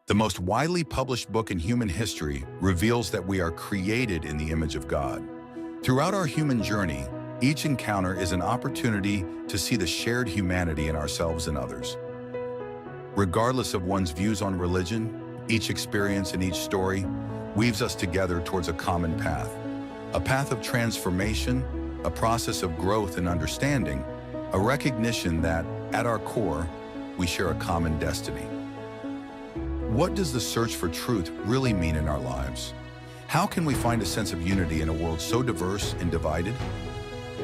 The most widely published book in human history reveals that we are created in the image of God. Throughout our human journey, each encounter is an opportunity to see the shared humanity in ourselves and others. Regardless of one's views on religion, each experience and each story weaves us together towards a common path. A path of transformation, a process of growth and understanding, a recognition that, at our core, we share a common destiny. What does the search for truth really mean in our lives? How can we find a sense of unity in a world so diverse and divided?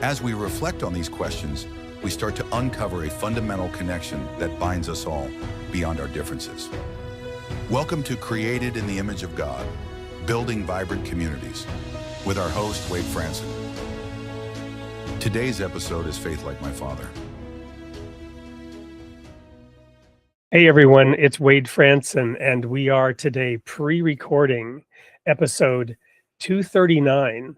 As we reflect on these questions, we start to uncover a fundamental connection that binds us all beyond our differences. Welcome to Created in the Image of God, Building Vibrant Communities, with our host, Wade Franson. Today's episode is Faith Like My Father. Hey everyone, it's Wade Franson, and we are today pre-recording episode 239,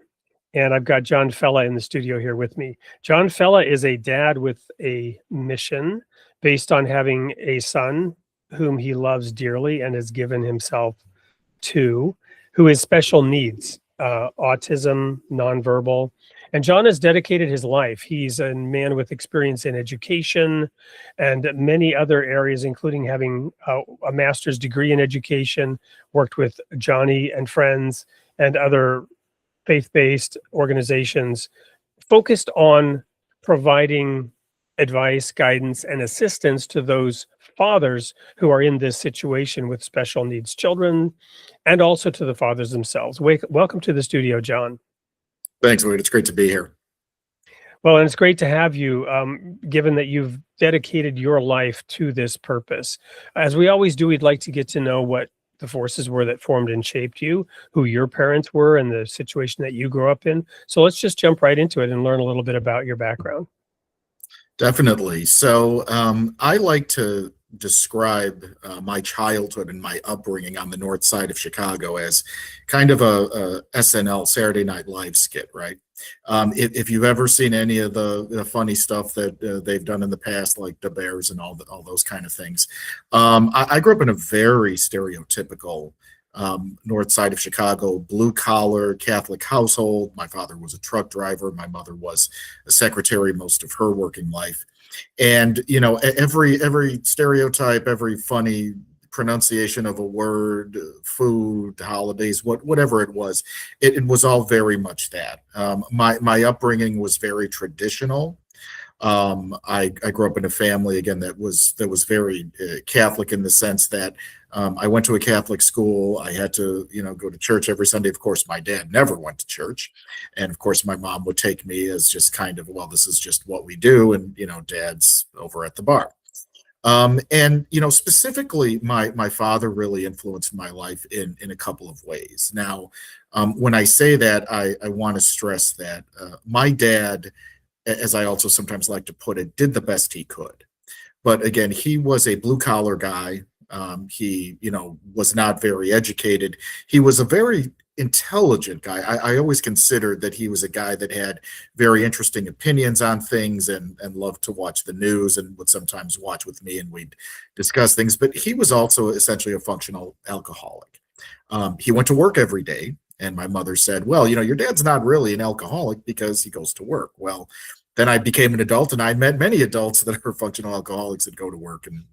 and I've got John Fela in the studio here with me. John Fela is a dad with a mission based on having a son whom he loves dearly and has given himself to, who has special needs, autism, nonverbal. And John has dedicated his life. He's a man with experience in education and many other areas, including having a master's degree in education, worked with Johnny and Friends and other faith-based organizations focused on providing advice, guidance, and assistance to those fathers who are in this situation with special needs children, and also to the fathers themselves. Welcome to the studio, John. Thanks, Wade. It's great to be here. Well, and it's great to have you, given that you've dedicated your life to this purpose. As we always do, we'd like to get to know what the forces were that formed and shaped you, who your parents were, and the situation that you grew up in. So let's just jump right into it and learn a little bit about your background. Definitely. So I like to describe my childhood and my upbringing on the north side of Chicago as kind of a SNL, Saturday Night Live skit, right? If you've ever seen any of the funny stuff that they've done in the past, like the Bears and all those kind of things. I grew up in a very stereotypical north side of Chicago, blue collar Catholic household. My father was a truck driver. My mother was a secretary most of her working life. And, you know, every stereotype, every funny pronunciation of a word, food, holidays, whatever it was all very much that. My upbringing was very traditional. I grew up in a family, again, that was very Catholic in the sense that I went to a Catholic school. I had to, go to church every Sunday. Of course, my dad never went to church. And of course, my mom would take me as just kind of, well, this is just what we do. And, dad's over at the bar. And, specifically, my father really influenced my life in a couple of ways. Now, when I say that, I want to stress that my dad, as I also sometimes like to put it, did the best he could. But again, he was a blue collar guy. He, was not very educated. He was a very intelligent guy. I always considered that he was a guy that had very interesting opinions on things and loved to watch the news and would sometimes watch with me and we'd discuss things. But he was also essentially a functional alcoholic. He went to work every day. And my mother said, well, your dad's not really an alcoholic because he goes to work. Well, then I became an adult and I met many adults that are functional alcoholics that go to work and,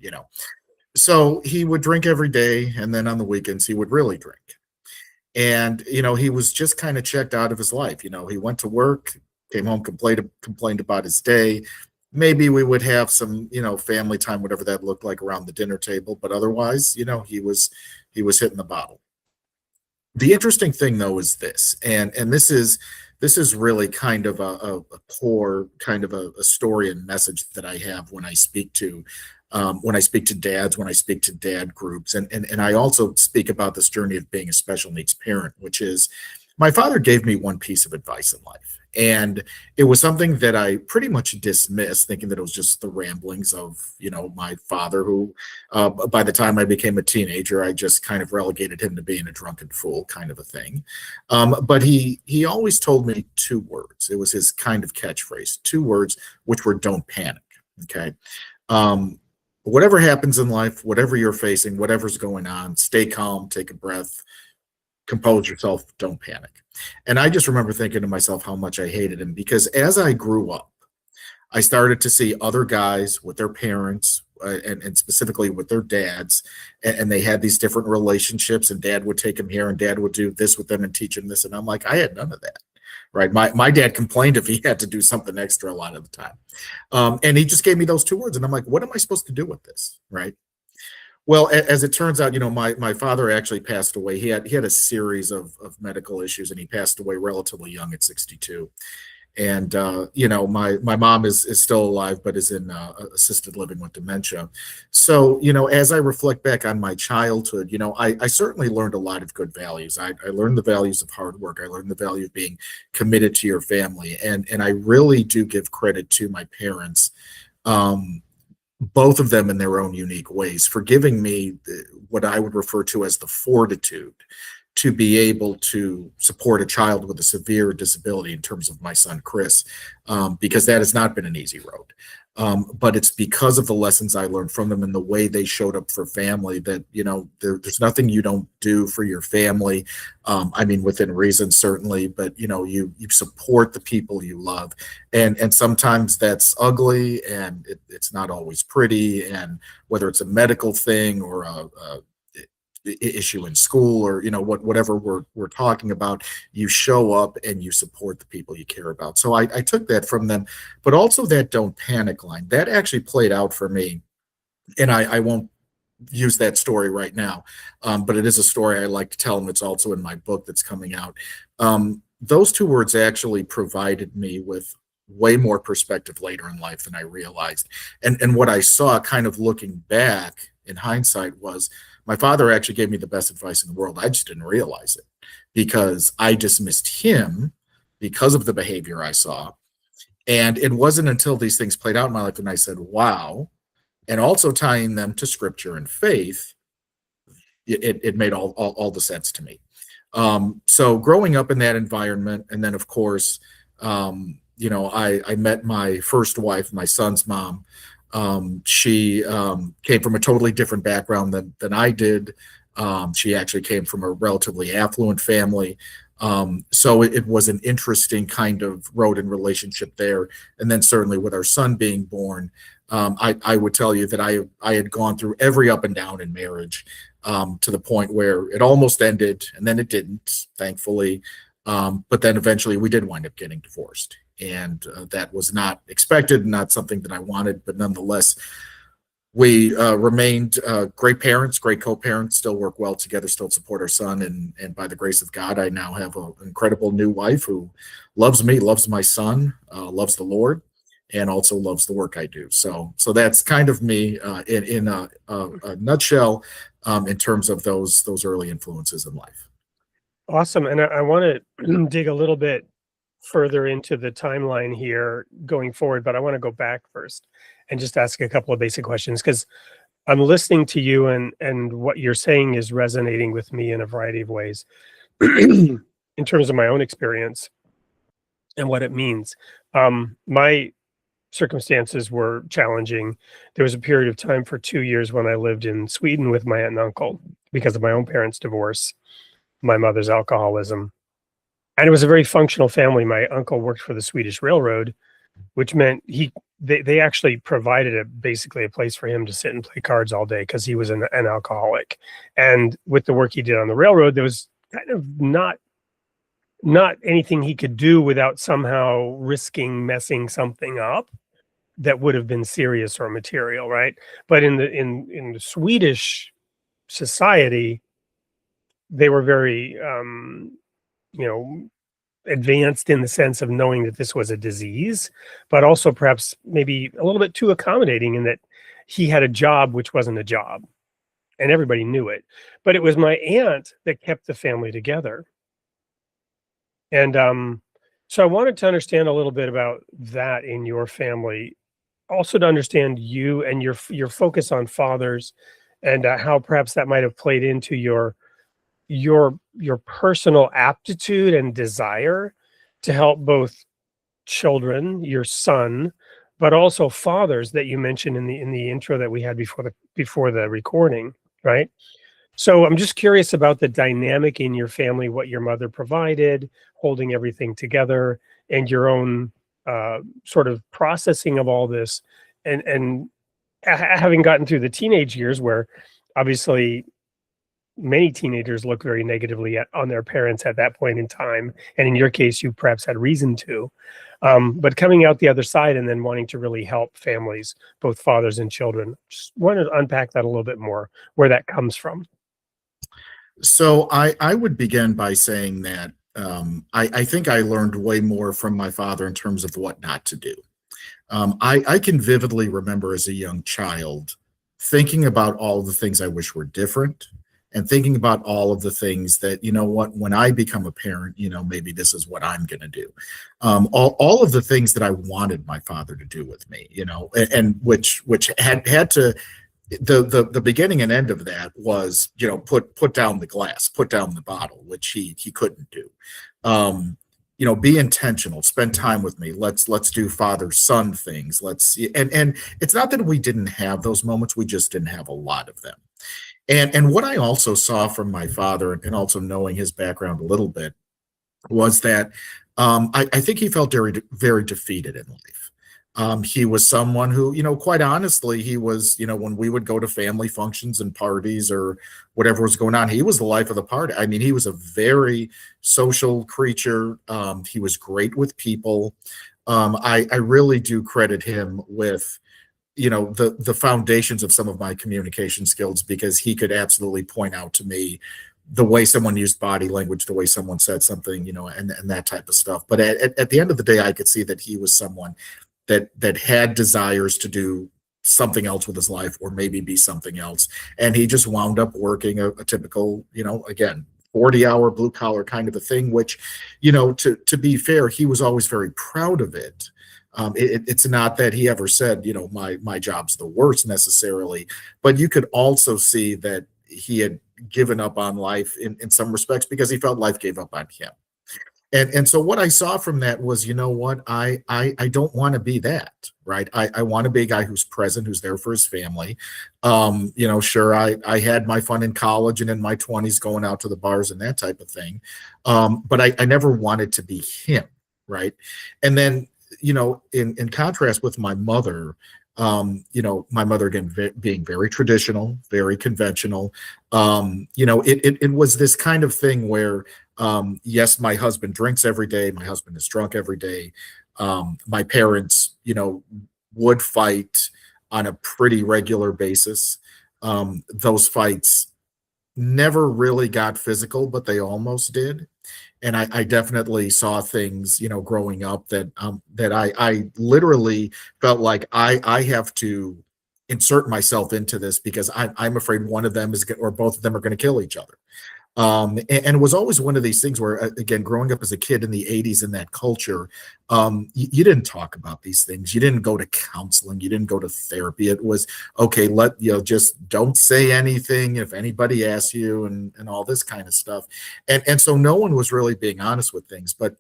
So he would drink every day. And then on the weekends, he would really drink. And, he was just kind of checked out of his life. He went to work, came home, complained about his day. Maybe we would have some, family time, whatever that looked like around the dinner table. But otherwise, he was hitting the bottle. The interesting thing, though, is this, and this is really kind of a core kind of a story and message that I have when I speak to dads, when I speak to dad groups, and I also speak about this journey of being a special needs parent, which is my father gave me one piece of advice in life. And it was something that I pretty much dismissed, thinking that it was just the ramblings of, my father, who, by the time I became a teenager, I just kind of relegated him to being a drunken fool kind of a thing. But he always told me two words. It was his kind of catchphrase, two words, which were "don't panic." Okay. whatever happens in life, whatever you're facing, whatever's going on, stay calm, take a breath, compose yourself, don't panic. And I just remember thinking to myself how much I hated him, because as I grew up, I started to see other guys with their parents, and specifically with their dads, and they had these different relationships, and dad would take them here and dad would do this with them and teach them this. And I'm like, I had none of that. Right. My dad complained if he had to do something extra a lot of the time. And he just gave me those two words. And I'm like, what am I supposed to do with this? Right. Well, as it turns out, my father actually passed away. He had a series of medical issues, and he passed away relatively young at 62. And my mom is still alive, but is in assisted living with dementia. So as I reflect back on my childhood, I certainly learned a lot of good values. I learned the values of hard work. I learned the value of being committed to your family, and I really do give credit to my parents, both of them in their own unique ways, for giving me what I would refer to as the fortitude to be able to support a child with a severe disability, in terms of my son, Chris, because that has not been an easy road. But it's because of the lessons I learned from them and the way they showed up for family that, there's nothing you don't do for your family. I mean, within reason, certainly, but, you support the people you love. And sometimes that's ugly, and it's not always pretty. And whether it's a medical thing or a issue in school, or whatever we're talking about, you show up and you support the people you care about. So I took that from them, but also that don't panic line that actually played out for me. And I won't use that story right now, but it is a story I like to tell, and it's also in my book that's coming out. Those two words actually provided me with way more perspective later in life than I realized. And what I saw, kind of looking back in hindsight, was my father actually gave me the best advice in the world. I just didn't realize it, because I dismissed him because of the behavior I saw. And it wasn't until these things played out in my life and I said, wow, and also tying them to scripture and faith, it made all the sense to me. So growing up in that environment, and then of course, I met my first wife, my son's mom. She came from a totally different background than I did. She actually came from a relatively affluent family. So it was an interesting kind of road and relationship there. And then certainly with our son being born, I would tell you that I had gone through every up and down in marriage, to the point where it almost ended, and then it didn't, thankfully. But then eventually we did wind up getting divorced. And that was not expected, not something that I wanted, but nonetheless, we remained great parents, great co-parents, still work well together, still support our son. And by the grace of God, I now have an incredible new wife who loves me, loves my son, loves the Lord, and also loves the work I do. So that's kind of me in a nutshell, in terms of those early influences in life. Awesome. And I want to dig a little bit further into the timeline here going forward, but I want to go back first and just ask a couple of basic questions, because I'm listening to you, and what you're saying is resonating with me in a variety of ways in terms of my own experience and what it means. My circumstances were challenging. There was a period of time for 2 years when I lived in Sweden with my aunt and uncle because of my own parents' divorce, my mother's alcoholism. And it was a very functional family. My uncle worked for the Swedish Railroad, which meant they actually provided basically a place for him to sit and play cards all day, because he was an alcoholic. And with the work he did on the railroad, there was kind of not anything he could do without somehow risking messing something up that would have been serious or material, right? But in the Swedish society, they were very advanced in the sense of knowing that this was a disease, but also perhaps maybe a little bit too accommodating in that he had a job which wasn't a job, and everybody knew it. But it was my aunt that kept the family together. And so I wanted to understand a little bit about that in your family, also to understand you and your focus on fathers, and how perhaps that might have played into your personal aptitude and desire to help both children, your son, but also fathers that you mentioned in the intro that we had before the recording, right? So I'm just curious about the dynamic in your family, what your mother provided, holding everything together, and your own sort of processing of all this, and having gotten through the teenage years, where obviously many teenagers look very negatively on their parents at that point in time, and in your case, you perhaps had reason to. But coming out the other side and then wanting to really help families, both fathers and children, just want to unpack that a little bit more, where that comes from. So I would begin by saying that I think I learned way more from my father in terms of what not to do. I can vividly remember as a young child thinking about all the things I wish were different, and thinking about all of the things that, you know what, when I become a parent, maybe this is what I'm going to do. All of the things that I wanted my father to do with me, and which had to, the beginning and end of that was, put down the glass, put down the bottle, which he couldn't do. Be intentional, spend time with me. Let's do father son things. And it's not that we didn't have those moments, we just didn't have a lot of them. And what I also saw from my father, and also knowing his background a little bit, was that I think he felt very, very defeated in life. He was someone who, quite honestly, he was, when we would go to family functions and parties or whatever was going on, he was the life of the party. I mean, he was a very social creature. He was great with people. I really do credit him with, the foundations of some of my communication skills, because he could absolutely point out to me the way someone used body language, the way someone said something, and that type of stuff. But at the end of the day, I could see that he was someone that had desires to do something else with his life, or maybe be something else. And he just wound up working a typical, again, 40-hour blue collar kind of a thing, which, to be fair, he was always very proud of it. It's not that he ever said, my job's the worst necessarily, but you could also see that he had given up on life in some respects, because he felt life gave up on him. And so what I saw from that was, what, I don't want to be that, right? I want to be a guy who's present, who's there for his family. Sure, I had my fun in college and in my 20s going out to the bars and that type of thing. But I never wanted to be him, right? And then, in contrast with my mother, my mother, again, being very traditional, very conventional, it was this kind of thing where, yes, my husband drinks every day. My husband is drunk every day. My parents, would fight on a pretty regular basis. Those fights never really got physical, but they almost did. And I definitely saw things, growing up that I literally felt like I have to insert myself into this, because I'm afraid one of them or both of them are going to kill each other. And it was always one of these things where, again, growing up as a kid in the 80s in that culture, you didn't talk about these things. You didn't go to counseling. You didn't go to therapy. It was, okay, just don't say anything if anybody asks you, and all this kind of stuff. And so no one was really being honest with things. But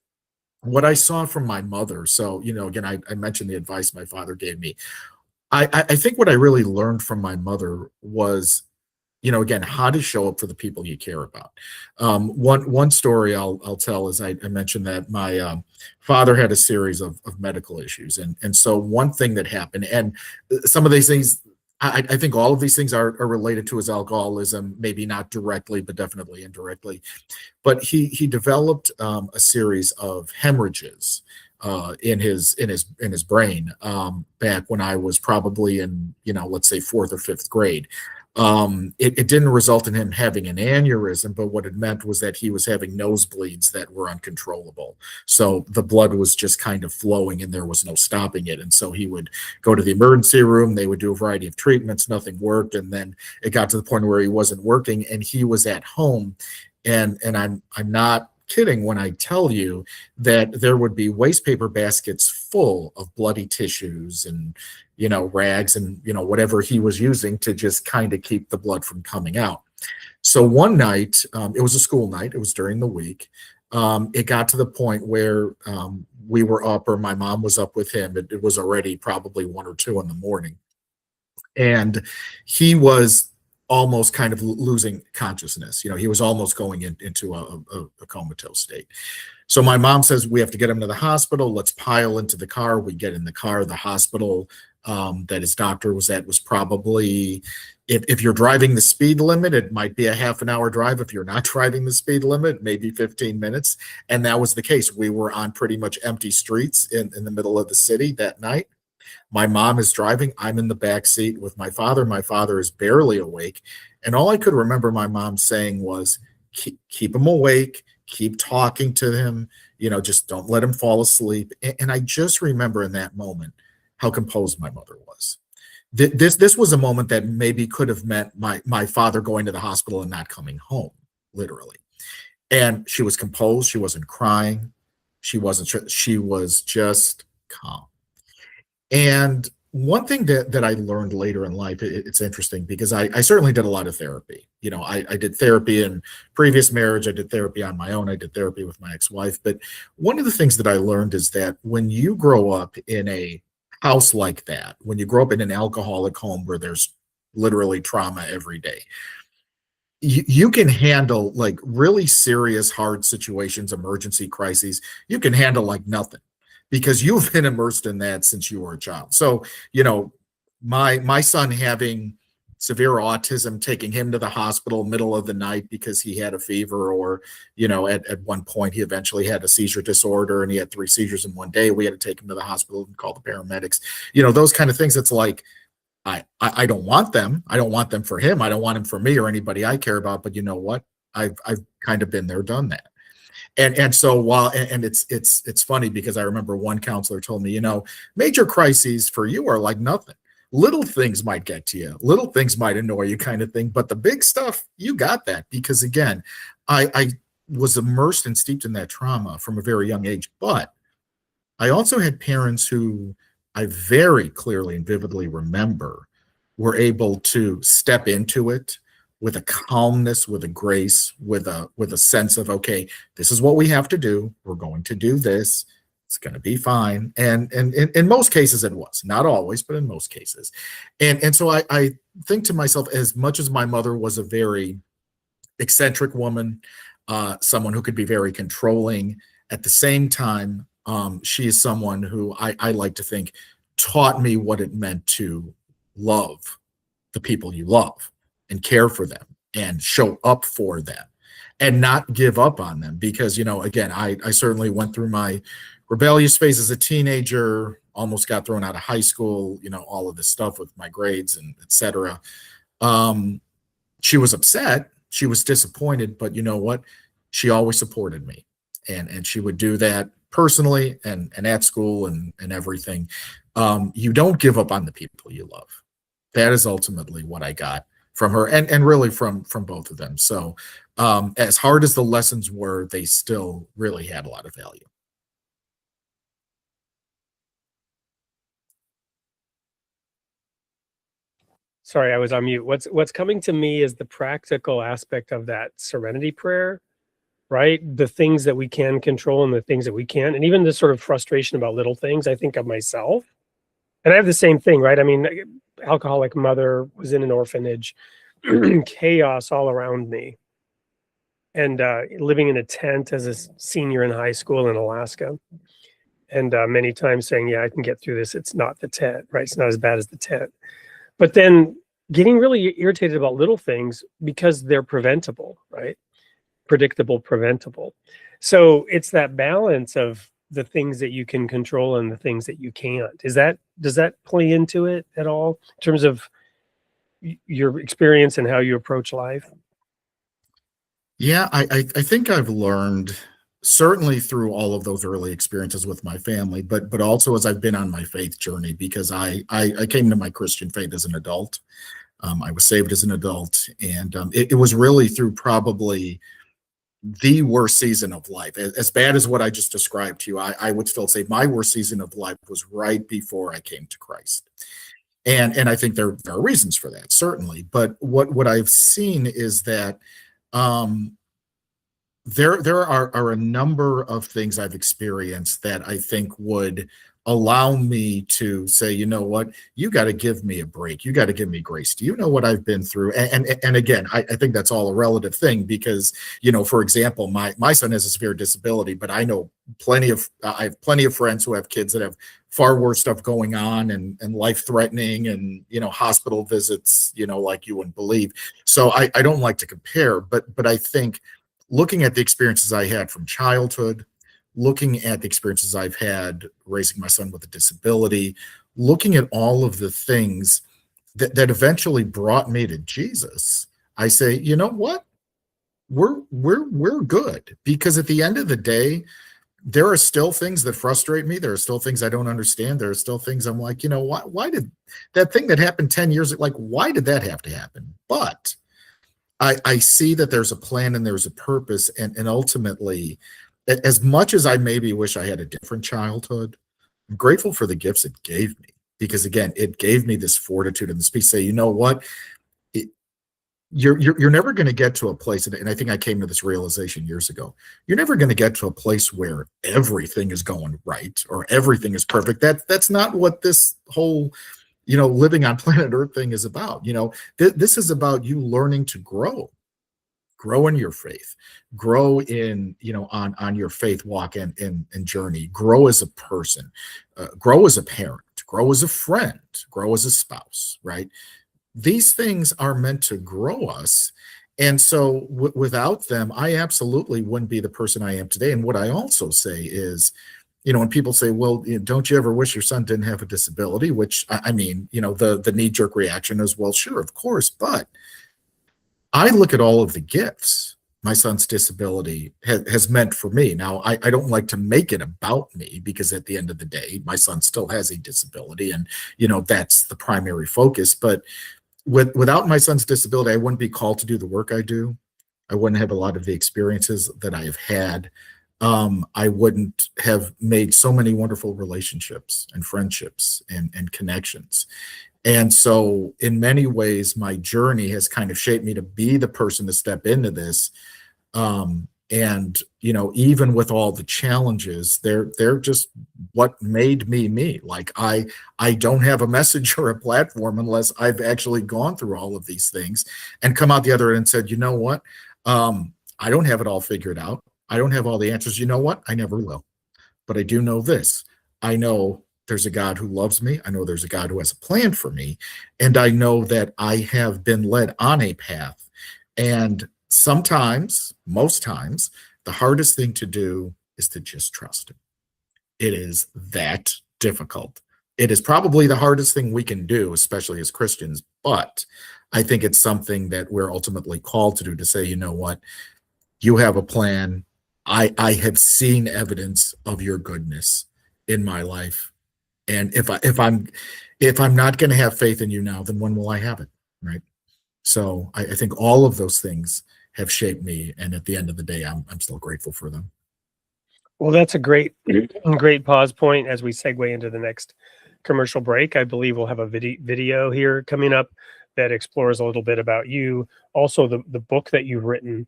what I saw from my mother, so, again, I mentioned the advice my father gave me. I think what I really learned from my mother was, again, how to show up for the people you care about. One story I'll tell is I mentioned that my father had a series of medical issues. And so one thing that happened, and some of these things, I think all of these things are related to his alcoholism, maybe not directly, but definitely indirectly. But he developed a series of hemorrhages in his brain back when I was probably in, let's say, fourth or fifth grade. It didn't result in him having an aneurysm, but what it meant was that he was having nosebleeds that were uncontrollable. So the blood was just kind of flowing and there was no stopping it. And so he would go to the emergency room. They would do a variety of treatments. Nothing worked. And then it got to the point where he wasn't working and he was at home. And I'm not kidding when I tell you that there would be waste paper baskets full of bloody tissues and, rags and, whatever he was using to just kind of keep the blood from coming out. So one night, it was a school night, it was during the week. It got to the point where we were up, or my mom was up with him. It was already probably 1 or 2 in the morning, and he was almost kind of losing consciousness. He was almost going into a comatose state. So my mom says, we have to get him to the hospital. Let's pile into the car. We get in the car. The hospital that his doctor was at was probably, if you're driving the speed limit, it might be a half an hour drive. If you're not driving the speed limit, maybe 15 minutes. And that was the case. We were on pretty much empty streets in the middle of the city that night. My mom is driving. I'm in the back seat with my father. My father is barely awake. And all I could remember my mom saying was, keep him awake, keep talking to him, just don't let him fall asleep. And I just remember in that moment how composed my mother was. This was a moment that maybe could have meant my father going to the hospital and not coming home, literally. And she was composed. She wasn't crying. She was just calm. And one thing that I learned later in life, it's interesting because I certainly did a lot of therapy. I did therapy in previous marriage. I did therapy on my own. I did therapy with my ex-wife. But one of the things that I learned is that when you grow up in a house like that, when you grow up in an alcoholic home where there's literally trauma every day, you can handle like really serious, hard situations, emergency crises. You can handle like nothing, because you've been immersed in that since you were a child. So, my son having severe autism, taking him to the hospital middle of the night because he had a fever, or, at one point he eventually had a seizure disorder and he had 3 seizures in one day. We had to take him to the hospital and call the paramedics, those kind of things. It's like, I don't want them. I don't want them for him. I don't want him for me or anybody I care about. But you know what? I've kind of been there, done that. And so it's funny because I remember one counselor told me, major crises for you are like nothing. Little things might get to you, little things might annoy you, kind of thing, but the big stuff, you got that. Because again, I was immersed and steeped in that trauma from a very young age. But I also had parents who I very clearly and vividly remember were able to step into it with a calmness, with a grace, with a sense of, okay, this is what we have to do. We're going to do this. It's going to be fine. And in most cases it was, not always, but in most cases. And so I think to myself, as much as my mother was a very eccentric woman, someone who could be very controlling, at the same time, she is someone who I like to think taught me what it meant to love the people you love and care for them and show up for them and not give up on them. Because, again, I certainly went through my rebellious phase as a teenager, almost got thrown out of high school, all of this stuff with my grades and et cetera. She was upset. She was disappointed, but you know what? She always supported me. And she would do that personally and at school and everything. You don't give up on the people you love. That is ultimately what I got from her, and really from both of them. So as hard as the lessons were, they still really had a lot of value. Sorry, I was on mute. What's coming to me is the practical aspect of that serenity prayer, right? The things that we can control and the things that we can't, and even the sort of frustration about little things. I think of myself, and I have the same thing, right? I mean, alcoholic mother, was in an orphanage, chaos all around me, and living in a tent as a senior in high school in Alaska, and many times saying, "Yeah, I can get through this. It's not the tent, right? It's not as bad as the tent." But then getting really irritated about little things because they're preventable, right? Predictable, preventable. So it's that balance of the things that you can control and the things that you can't. Does that play into it at all in terms of your experience and how you approach life? Yeah, I think I've learned, certainly through all of those early experiences with my family, but also as I've been on my faith journey, because I came to my Christian faith as an adult. I was saved as an adult, and it was really through probably the worst season of life. As bad as what I just described to you, I would still say my worst season of life was right before I came to Christ. And I think there are reasons for that, certainly. But what I've seen is that there are a number of things I've experienced that I think would allow me to say, you know what, you got to give me a break. You got to give me grace. Do you know what I've been through? And again, I think that's all a relative thing because, for example, my son has a severe disability, but I know I have plenty of friends who have kids that have far worse stuff going on and life threatening and, hospital visits, like you wouldn't believe. So I don't like to compare, but I think looking at the experiences I had from childhood, looking at the experiences I've had raising my son with a disability, looking at all of the things that eventually brought me to Jesus, I say, you know what? We're good, because at the end of the day, there are still things that frustrate me. There are still things I don't understand. There are still things I'm like, why did that thing that happened 10 years ago, like, why did that have to happen? But I see that there's a plan and there's a purpose, and ultimately, as much as I maybe wish I had a different childhood, I'm grateful for the gifts it gave me, because again, it gave me this fortitude and this peace. Say, you know what, you're never going to get to a place, and I think I came to this realization years ago. You're never going to get to a place where everything is going right or everything is perfect. That's not what this whole living on planet Earth thing is about. This is about you learning to grow in your faith, grow in, on your faith walk and journey, grow as a person, grow as a parent, grow as a friend, grow as a spouse, right? These things are meant to grow us. And so without them, I absolutely wouldn't be the person I am today. And what I also say is, when people say, well, don't you ever wish your son didn't have a disability? Which I mean, the knee-jerk reaction is, well, sure, of course. But I look at all of the gifts my son's disability has meant for me. Now, I don't like to make it about me, because at the end of the day, my son still has a disability, and, that's the primary focus. But without my son's disability, I wouldn't be called to do the work I do. I wouldn't have a lot of the experiences that I have had. I wouldn't have made so many wonderful relationships and friendships and connections. And so in many ways, my journey has kind of shaped me to be the person to step into this. And, even with all the challenges, they're just what made me. Like, I don't have a message or a platform unless I've actually gone through all of these things and come out the other end and said, you know what? I don't have it all figured out. I don't have all the answers. You know what? I never will. But I do know this. I know there's a God who loves me. I know there's a God who has a plan for me. And I know that I have been led on a path. And sometimes, most times, the hardest thing to do is to just trust him. It is that difficult. It is probably the hardest thing we can do, especially as Christians. But I think it's something that we're ultimately called to do, to say, you know what, you have a plan. I have seen evidence of your goodness in my life. And if I'm not going to have faith in you now, then when will I have it? Right. So I think all of those things have shaped me. And at the end of the day, I'm still grateful for them. Well, that's a great pause point as we segue into the next commercial break. I believe we'll have a video here coming up that explores a little bit about you. Also, the book that you've written,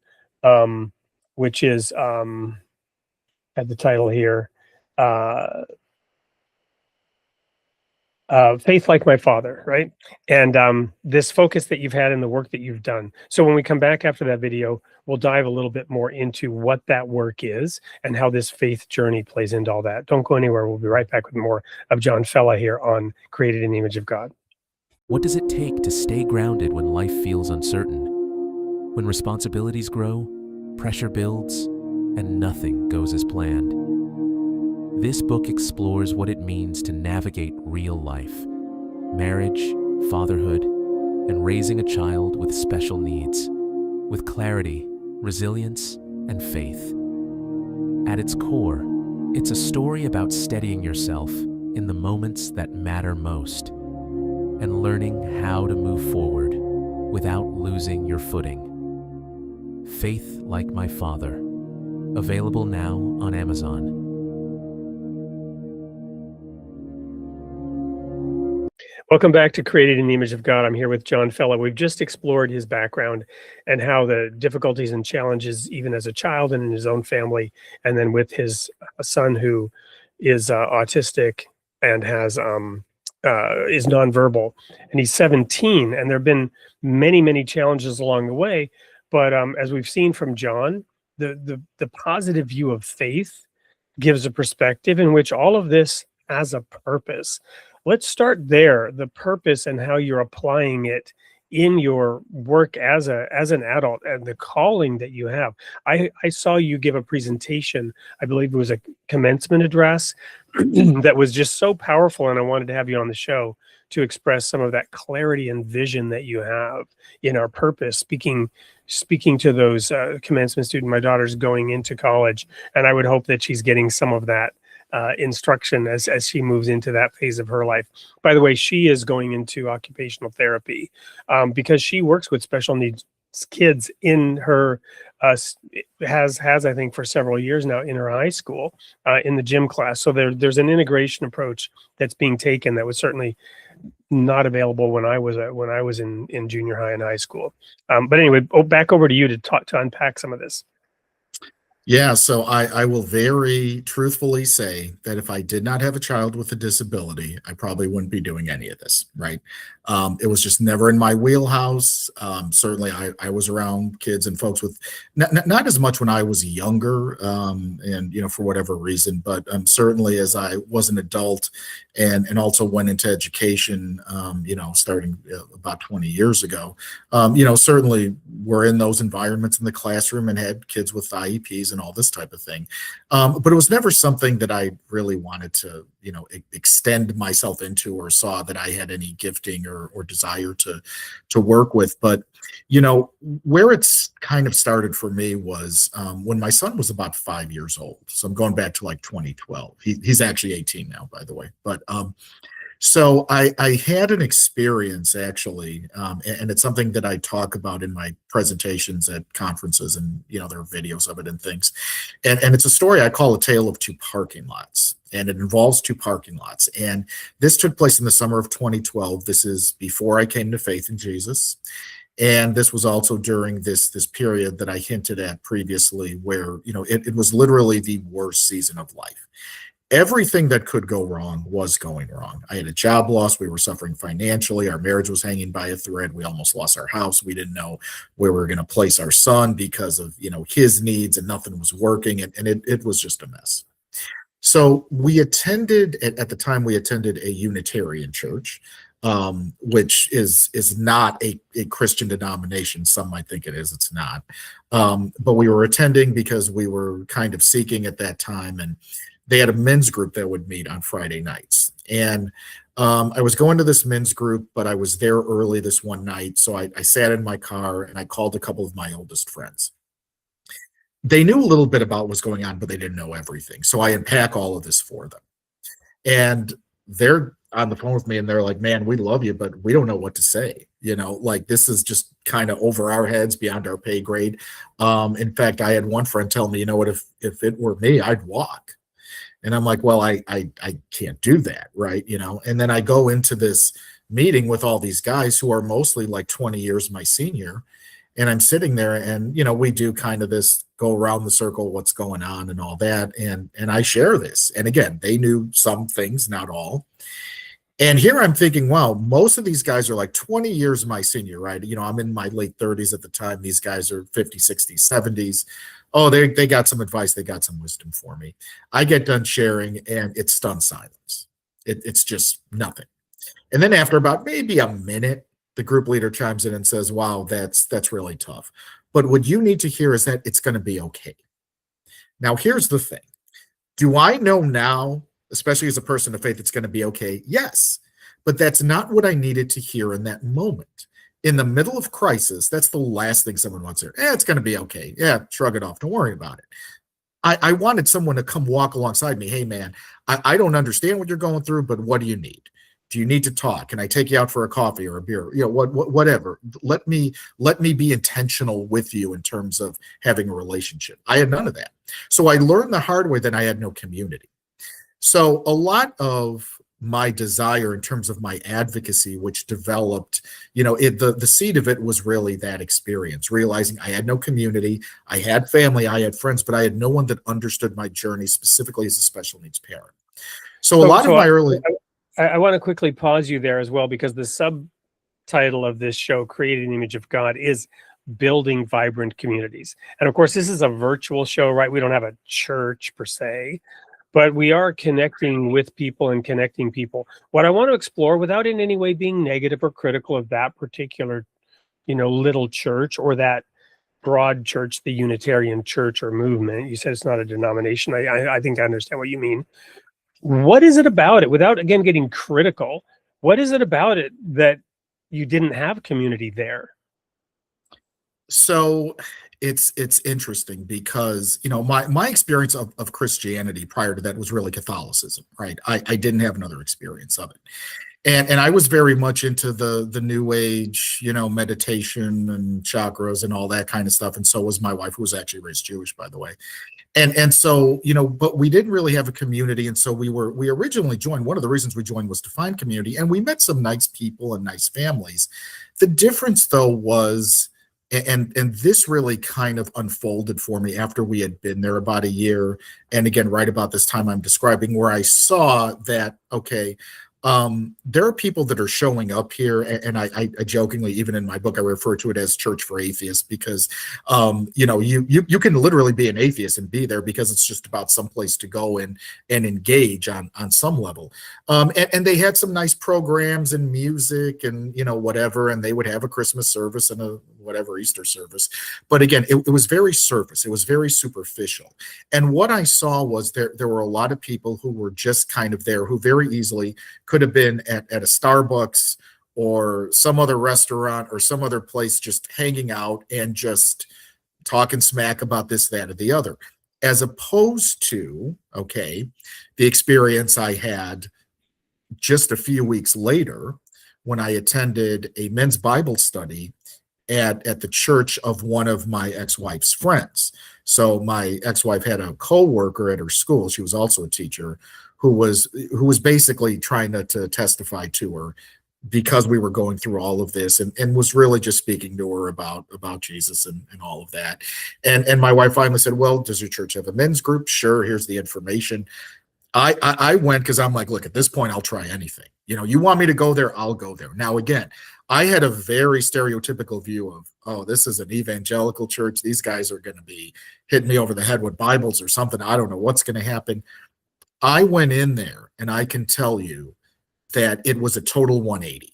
which is at the title here, Faith Like My Father, right? And this focus that you've had in the work that you've done. So when we come back after that video, we'll dive a little bit more into what that work is and how this faith journey plays into all that. Don't go anywhere. We'll be right back with more of John Fela here on Created in the Image of God. What does it take to stay grounded when life feels uncertain? When responsibilities grow, pressure builds, and nothing goes as planned. This book explores what it means to navigate real life, marriage, fatherhood, and raising a child with special needs, with clarity, resilience, and faith. At its core, it's a story about steadying yourself in the moments that matter most and learning how to move forward without losing your footing. Faith Like My Father, available now on Amazon. Welcome back to Created in the Image of God. I'm here with John Fela. We've just explored his background and how the difficulties and challenges, even as a child and in his own family, and then with his son who is autistic and has is nonverbal, and he's 17. And there have been many, many challenges along the way. But as we've seen from John, the positive view of faith gives a perspective in which all of this has a purpose. Let's start there, the purpose and how you're applying it in your work as an adult and the calling that you have. I saw you give a presentation, I believe it was a commencement address, that was just so powerful, and I wanted to have you on the show to express some of that clarity and vision that you have in our purpose, speaking to those commencement students. My daughter's going into college, and I would hope that she's getting some of that instruction as she moves into that phase of her life. By the way, she is going into occupational therapy because she works with special needs kids in her has I think for several years now in her high school in the gym class. So there's an integration approach that's being taken that was certainly not available when I was in junior high and high school. But anyway, back over to you to unpack some of this. Yeah, so I will very truthfully say that if I did not have a child with a disability, I probably wouldn't be doing any of this, right? It was just never in my wheelhouse. Certainly, I was around kids and folks with not as much when I was younger, and for whatever reason, but certainly as I was an adult and also went into education, starting about 20 years ago, certainly we're in those environments in the classroom and had kids with IEPs and all this type of thing. But it was never something that I really wanted to, extend myself into or saw that I had any gifting or desire to work with. But, where it's kind of started for me was when my son was about 5 years old. So I'm going back to like 2012. He's actually 18 now, by the way. But so I had an experience actually, and it's something that I talk about in my presentations at conferences, and there are videos of it and things. And it's a story I call A Tale of Two Parking Lots, and it involves two parking lots. And this took place in the summer of 2012. This is before I came to faith in Jesus. And this was also during this period that I hinted at previously, where it was literally the worst season of life. Everything that could go wrong was going wrong. I had a job loss. We were suffering financially. Our marriage was hanging by a thread. We almost lost our house. We didn't know where we were going to place our son because of his needs, and nothing was working. And it was just a mess. So we attended, at the time, we attended a Unitarian church, which is not a Christian denomination. Some might think it is. It's not. But we were attending because we were kind of seeking at that time, and they had a men's group that would meet on Friday nights. And I was going to this men's group, but I was there early this one night. So I sat in my car and I called a couple of my oldest friends. They knew a little bit about what was going on, but they didn't know everything. So I unpack all of this for them. And they're on the phone with me and they're like, "Man, we love you, but we don't know what to say. This is just kind of over our heads, beyond our pay grade." In fact, I had one friend tell me, "What, if it were me, I'd walk." And I'm like, "Well, I can't do that, right?" And then I go into this meeting with all these guys who are mostly like 20 years my senior. And I'm sitting there and, we do kind of this go around the circle, what's going on and all that. And I share this. And again, they knew some things, not all. And here I'm thinking, wow, most of these guys are like 20 years my senior, right? I'm in my late 30s at the time. These guys are 50, 60s, 70s. Oh, they got some advice. They got some wisdom for me. I get done sharing and it's stunned silence. It's just nothing. And then after about maybe a minute, the group leader chimes in and says, "Wow, that's really tough. But what you need to hear is that it's going to be okay." Now, here's the thing. Do I know now, especially as a person of faith, it's going to be okay? Yes. But that's not what I needed to hear in that moment. In the middle of crisis, that's the last thing someone wants to hear. It's going to be okay. Yeah, shrug it off. Don't worry about it. I wanted someone to come walk alongside me. "Hey, man, I don't understand what you're going through, but what do you need? Do you need to talk? Can I take you out for a coffee or a beer? Whatever. Let me be intentional with you in terms of having a relationship." I had none of that. So I learned the hard way that I had no community. So a lot of my desire in terms of my advocacy, which developed, the seed of it was really that experience, realizing I had no community, I had family, I had friends, but I had no one that understood my journey specifically as a special needs parent. So a lot of my early... I want to quickly pause you there as well, because the subtitle of this show, Creating the Image of God, is building vibrant communities. And of course, this is a virtual show, right? We don't have a church per se, but we are connecting with people and connecting people. What I want to explore, without in any way being negative or critical of that particular, little church or that broad church, the Unitarian Church or movement. You said it's not a denomination. I think I understand what you mean. What is it about it, without again getting critical, what is it about it that you didn't have community there? So it's interesting because, my experience of Christianity prior to that was really Catholicism, right? I didn't have another experience of it. And I was very much into the new age, meditation and chakras and all that kind of stuff. And so was my wife, who was actually raised Jewish, by the way. And so, but we didn't really have a community. And so we originally joined. One of the reasons we joined was to find community. And we met some nice people and nice families. The difference, though, was, and this really kind of unfolded for me after we had been there about a year. And again, right about this time I'm describing, where I saw that, okay, there are people that are showing up here, and I jokingly, even in my book, I refer to it as church for atheists, because you can literally be an atheist and be there because it's just about some place to go and engage on some level. And they had some nice programs and music and whatever, and they would have a Christmas service and a whatever Easter service. But again, it was very surface. It was very superficial. And what I saw was there were a lot of people who were just kind of there, who very easily could have been at a Starbucks or some other restaurant or some other place, just hanging out and just talking smack about this, that, or the other, as opposed to, okay, the experience I had just a few weeks later when I attended a men's Bible study at the church of one of my ex-wife's friends. So my ex-wife had a co-worker at her school. She was also a teacher who was basically trying to testify to her because we were going through all of this, and was really just speaking to her about Jesus and all of that. And my wife finally said, well, does your church have a men's group? Sure, here's the information. I went because I'm like, look, at this point, I'll try anything. You want me to go there, I'll go there. Now, again, I had a very stereotypical view of, oh, this is an evangelical church. These guys are going to be hitting me over the head with Bibles or something. I don't know what's going to happen. I went in there, and I can tell you that it was a total 180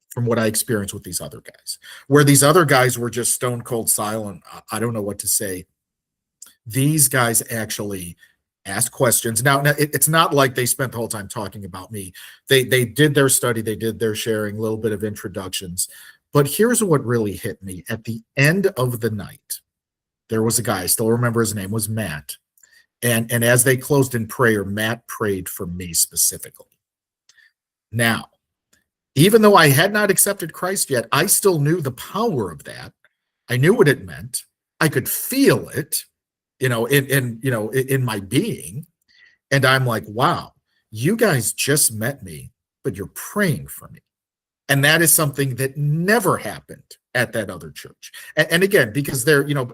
from what I experienced with these other guys, where these other guys were just stone cold silent. I don't know what to say. These guys actually asked questions. Now it's not like they spent the whole time talking about me. They did their study, they did their sharing, a little bit of introductions. But here's what really hit me. At the end of the night, there was a guy, I still remember his name was Matt. And as they closed in prayer, Matt prayed for me specifically. Now, even though I had not accepted Christ yet, I still knew the power of that. I knew what it meant. I could feel it, in my being. And I'm like, wow, you guys just met me, but you're praying for me. And that is something that never happened at that other church. And again, because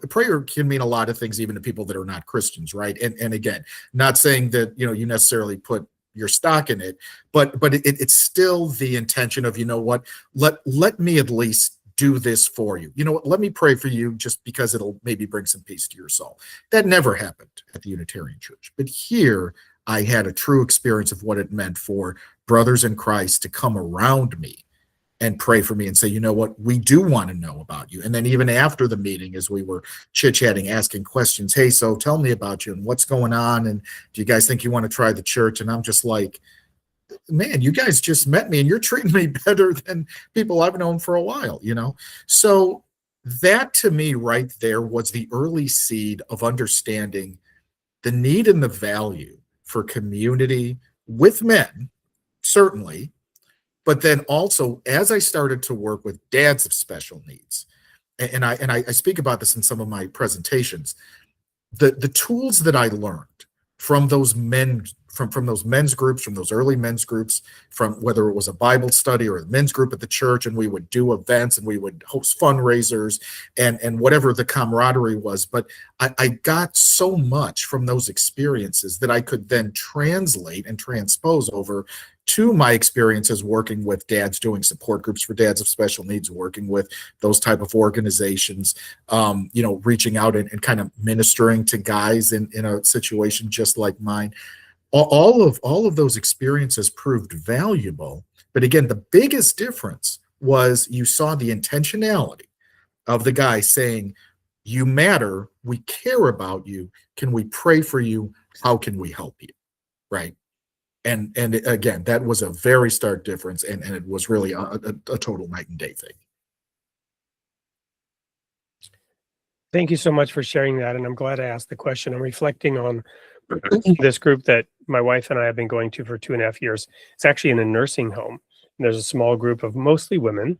prayer can mean a lot of things, even to people that are not Christians, right? And again, not saying that, you necessarily put your stock in it, but it's still the intention of, let me at least do this for you. Let me pray for you just because it'll maybe bring some peace to your soul. That never happened at the Unitarian Church. But here I had a true experience of what it meant for brothers in Christ to come around me and pray for me and say, you know what, we do want to know about you. And then even after the meeting, as we were chit-chatting, asking questions, hey, so tell me about you and what's going on, and do you guys think you want to try the church? And I'm just like, man, you guys just met me and you're treating me better than people I've known for a while, So that to me right there was the early seed of understanding the need and the value for community with men, certainly, but then also as I started to work with dads of special needs, and I speak about this in some of my presentations, the tools that I learned from those men, from those men's groups, from those early men's groups, from whether it was a Bible study or a men's group at the church, and we would do events and we would host fundraisers and whatever the camaraderie was. But I got so much from those experiences that I could then translate and transpose over to my experiences working with dads, doing support groups for dads of special needs, working with those type of organizations, reaching out and kind of ministering to guys in a situation just like mine. All of those experiences proved valuable. But again, the biggest difference was you saw the intentionality of the guy saying, you matter, we care about you, can we pray for you, how can we help you, right? And again, that was a very stark difference, and it was really a total night and day thing. Thank you so much for sharing that, and I'm glad I asked the question. I'm reflecting on this group that my wife and I have been going to for 2.5 years. It's actually in a nursing home. And there's a small group of mostly women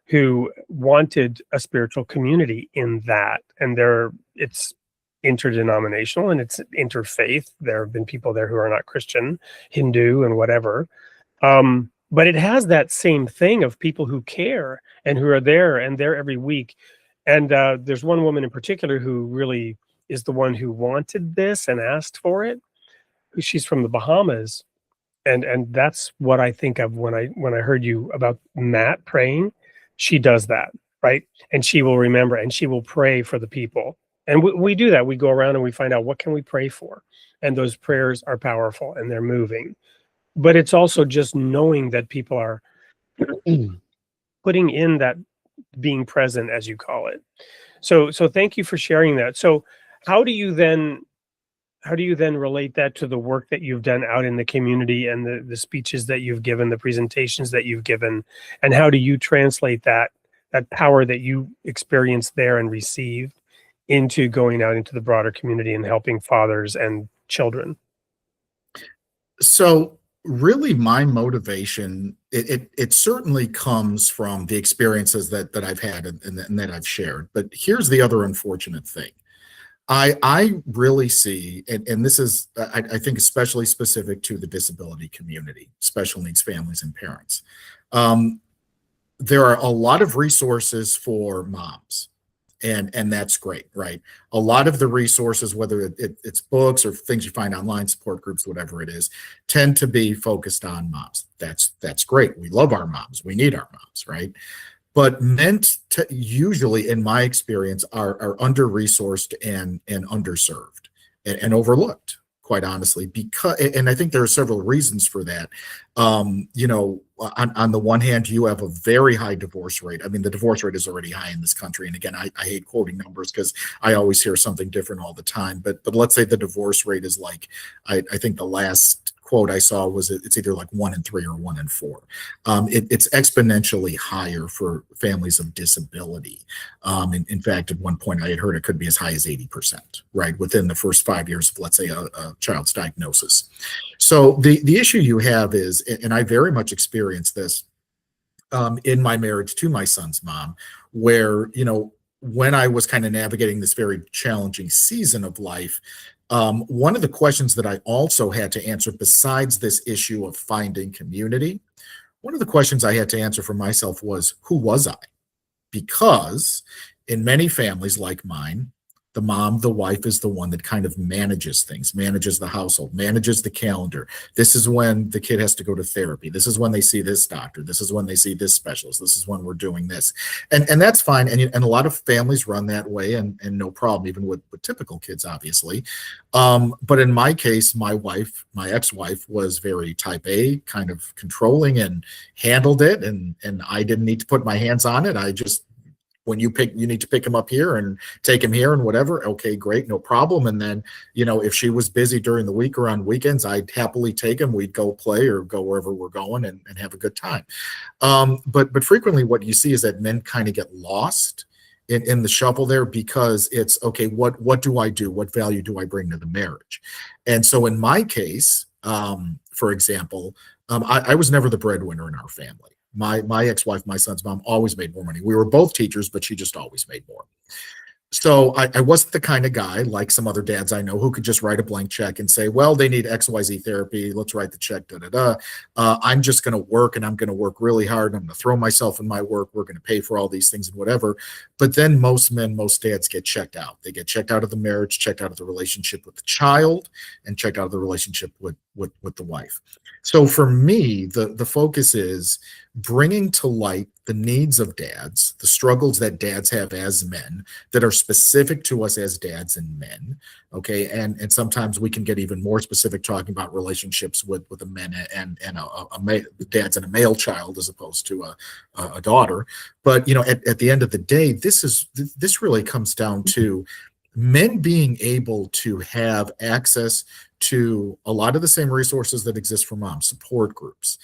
who wanted a spiritual community in that, and it's interdenominational and it's interfaith. There have been people there who are not Christian, Hindu, and whatever. But it has that same thing of people who care and who are there and there every week. And there's one woman in particular who really is the one who wanted this and asked for it. She's from the Bahamas. And that's what I think of when I heard you about Matt praying. She does that, right? And she will remember and she will pray for the people. And we do that. We go around and we find out, what can we pray for? And those prayers are powerful and they're moving. But it's also just knowing that people are putting in that being present, as you call it. So thank you for sharing that. So how do you then relate that to the work that you've done out in the community and the speeches that you've given, the presentations that you've given, and how do you translate that power that you experienced there and received into going out into the broader community and helping fathers and children? So really my motivation, it certainly comes from the experiences that I've had and that I've shared. But here's the other unfortunate thing. I really see, and this is, I think, especially specific to the disability community, special needs families and parents. There are a lot of resources for moms. And that's great, right? A lot of the resources, whether it's books or things you find online, support groups, whatever it is, tend to be focused on moms. That's great. We love our moms. We need our moms, right? But meant to usually, in my experience, are under-resourced and underserved and overlooked, quite honestly, because, and I think there are several reasons for that. On the one hand, you have a very high divorce rate. I mean, the divorce rate is already high in this country. And again, I hate quoting numbers because I always hear something different all the time. But let's say the divorce rate is like, I think the last quote I saw was it's either like 1 in 3 or 1 in 4. It's exponentially higher for families of disability. In fact, at one point I had heard it could be as high as 80%, right, within the first 5 years of, let's say, a child's diagnosis. So the issue you have is, and I very much experienced this in my marriage to my son's mom, where, when I was kind of navigating this very challenging season of life, one of the questions that I also had to answer, besides this issue of finding community, one of the questions I had to answer for myself was, who was I? Because in many families like mine, the mom, the wife is the one that kind of manages things, manages the household, manages the calendar. This is when the kid has to go to therapy. This is when they see this doctor. This is when they see this specialist. This is when we're doing this. And that's fine. And a lot of families run that way and no problem, even with typical kids, obviously. But in my case, my ex-wife was very type A, kind of controlling and handled it. And I didn't need to put my hands on it. I just, when you need to pick him up here and take him here and whatever. Okay, great, no problem. And then, if she was busy during the week or on weekends, I'd happily take him. We'd go play or go wherever we're going and have a good time. But frequently what you see is that men kind of get lost in the shuffle there, because it's, okay, what do I do? What value do I bring to the marriage? And so in my case, for example, I was never the breadwinner in our family. My ex-wife, my son's mom, always made more money. We were both teachers, but she just always made more. So I wasn't the kind of guy, like some other dads I know, who could just write a blank check and say, well, they need XYZ therapy. Let's write the check, da, da, da. I'm just going to work, and I'm going to work really hard. I'm going to throw myself in my work. We're going to pay for all these things and whatever. But then most men, most dads get checked out. They get checked out of the marriage, checked out of the relationship with the child, and checked out of the relationship with the wife. So for me, the focus is bringing to light the needs of dads, the struggles that dads have as men that are specific to us as dads and men. Okay. And sometimes we can get even more specific, talking about relationships with a men and dads and a male child as opposed to a daughter. But, at the end of the day, this really comes down to men being able to have access to a lot of the same resources that exist for moms, support groups,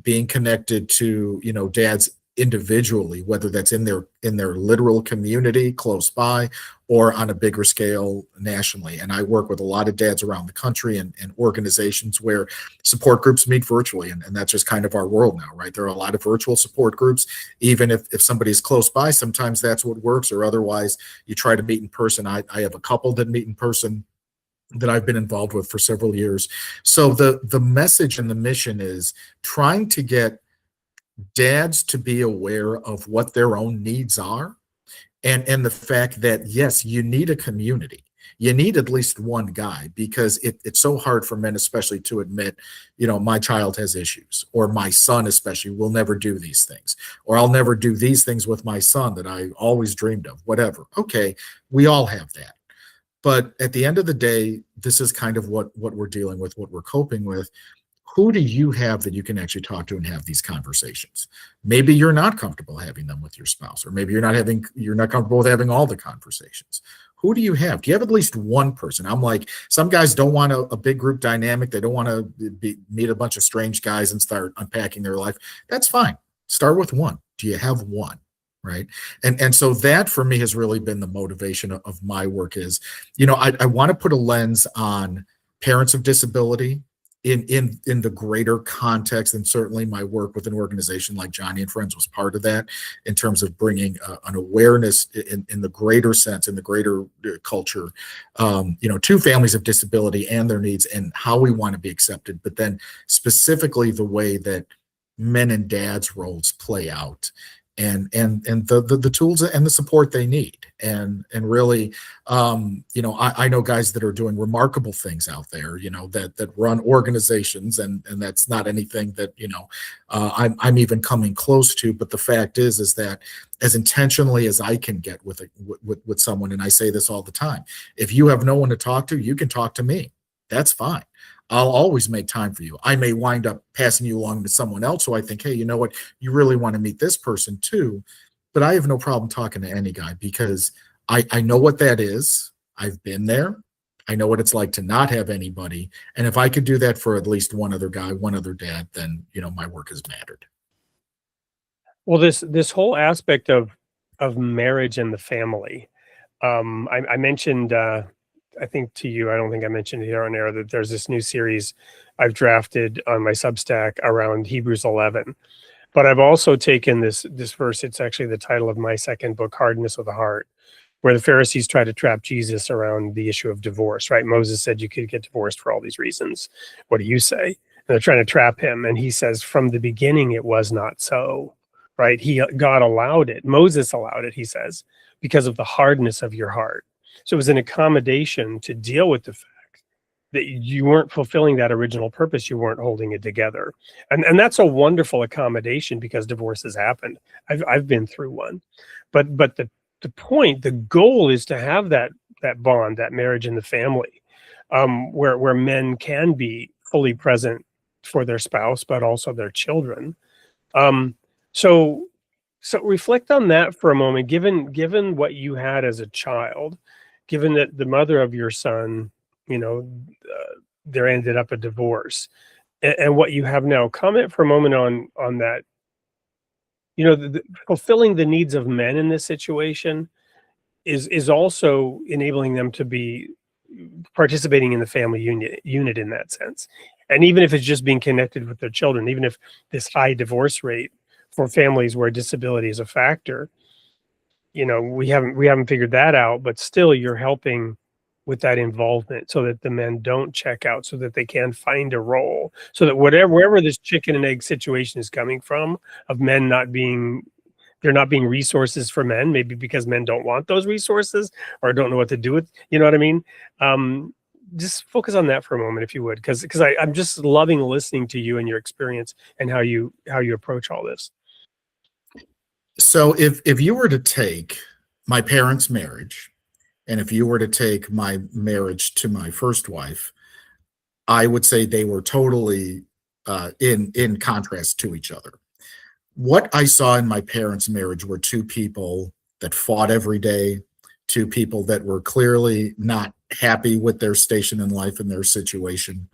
being connected to, dads individually, whether that's in their literal community close by or on a bigger scale nationally. And I work with a lot of dads around the country and organizations where support groups meet virtually. And that's just kind of our world now, right? There are a lot of virtual support groups. Even if somebody's close by, sometimes that's what works, or otherwise you try to meet in person. I have a couple that meet in person that I've been involved with for several years. So the message and the mission is trying to get dads to be aware of what their own needs are, and the fact that, yes, you need a community. You need at least one guy, because it's so hard for men especially to admit, my child has issues, or my son especially will never do these things, or I'll never do these things with my son that I always dreamed of, whatever. Okay, we all have that. But at the end of the day, this is kind of what we're dealing with, what we're coping with. Who do you have that you can actually talk to and have these conversations? Maybe you're not comfortable having them with your spouse, or maybe you're not comfortable with having all the conversations. Who do you have? Do you have at least one person? I'm like, some guys don't want a big group dynamic. They don't want to meet a bunch of strange guys and start unpacking their life. That's fine. Start with one. Do you have one? Right. And so that for me has really been the motivation of my work is, I want to put a lens on parents of disability in the greater context. And certainly my work with an organization like Johnny and Friends was part of that, in terms of bringing an awareness in the greater sense, in the greater culture, to families of disability and their needs and how we want to be accepted, but then specifically the way that men and dads roles play out, and the tools and the support they need. And really, I know guys that are doing remarkable things out there, that run organizations, and that's not anything that, I'm even coming close to. But the fact is that as intentionally as I can get with someone, and I say this all the time, if you have no one to talk to, you can talk to me. That's fine. I'll always make time for you. I may wind up passing you along to someone else who I think, hey, you know what, you really want to meet this person too. But I have no problem talking to any guy, because I know what that is. I've been there. I know what it's like to not have anybody. And if I could do that for at least one other guy, one other dad, then, my work has mattered. Well, this whole aspect of marriage and the family, I mentioned, I think to you, I don't think I mentioned it here on air, that there's this new series I've drafted on my Substack around Hebrews 11. But I've also taken this verse. It's actually the title of my second book, Hardness of the Heart, where the Pharisees try to trap Jesus around the issue of divorce, right? Moses said you could get divorced for all these reasons. What do you say? And they're trying to trap him. And he says, from the beginning, it was not so, right? God allowed it. Moses allowed it, he says, because of the hardness of your heart. So it was an accommodation to deal with the fact that you weren't fulfilling that original purpose. You weren't holding it together. And that's a wonderful accommodation, because divorce has happened. I've been through one. But the point, the goal is to have that bond, that marriage in the family, where men can be fully present for their spouse, but also their children. So reflect on that for a moment, given what you had as a child, given that the mother of your son, there ended up a divorce, and what you have now. Comment for a moment on that. Fulfilling the needs of men in this situation is also enabling them to be participating in the family unit in that sense. And even if it's just being connected with their children, even if this high divorce rate for families where disability is a factor, we haven't figured that out, but still you're helping with that involvement so that the men don't check out, so that they can find a role, so that wherever this chicken and egg situation is coming from, of men they're not being resources for men, maybe because men don't want those resources or don't know what to do with, you know what I mean? Just focus on that for a moment, if you would, because I'm just loving listening to you and your experience and how you approach all this. So if you were to take my parents' marriage, and if you were to take my marriage to my first wife, I would say they were totally in contrast to each other. What I saw in my parents' marriage were two people that fought every day, two people that were clearly not happy with their station in life and their situation.